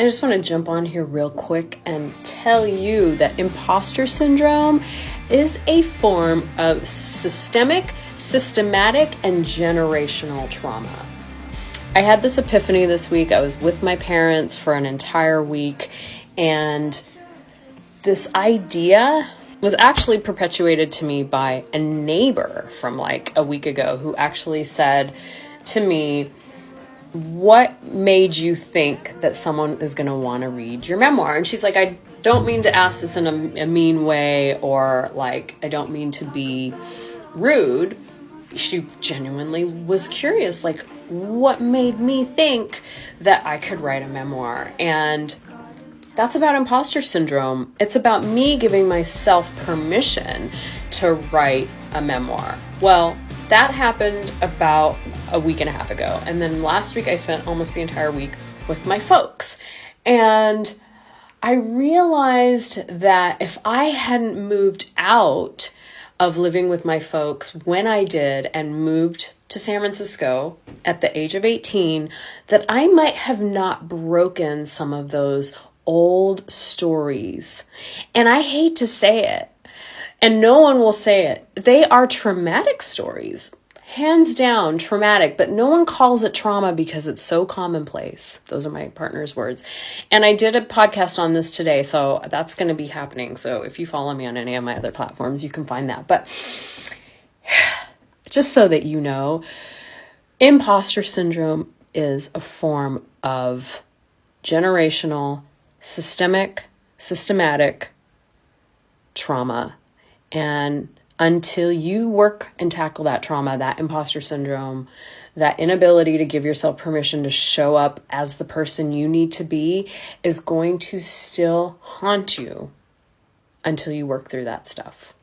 I just want to jump on here real quick and tell you that imposter syndrome is a form of systemic, systematic, and generational trauma. I had this epiphany this week. I was with my parents for an entire week, and this idea was actually perpetuated to me by a neighbor from like a week ago who actually said to me, "What made you think that someone is going to want to read your memoir?" And she's like, "I don't mean to ask this in a mean way, or like, I don't mean to be rude." She genuinely was curious, like, what made me think that I could write a memoir? And that's about imposter syndrome. It's about me giving myself permission to write a memoir. Well, that happened about a week and a half ago. And then last week I spent almost the entire week with my folks. And I realized that if I hadn't moved out of living with my folks when I did and moved to San Francisco at the age of 18, that I might have not broken some of those old stories. And I hate to say it, and no one will say it. They are traumatic stories, hands down traumatic, but no one calls it trauma because it's so commonplace. Those are my partner's words. And I did a podcast on this today, so that's going to be happening. So if you follow me on any of my other platforms, you can find that. But just so that you know, imposter syndrome is a form of generational, systematic trauma. And until you work and tackle that trauma, that imposter syndrome, that inability to give yourself permission to show up as the person you need to be, is going to still haunt you until you work through that stuff.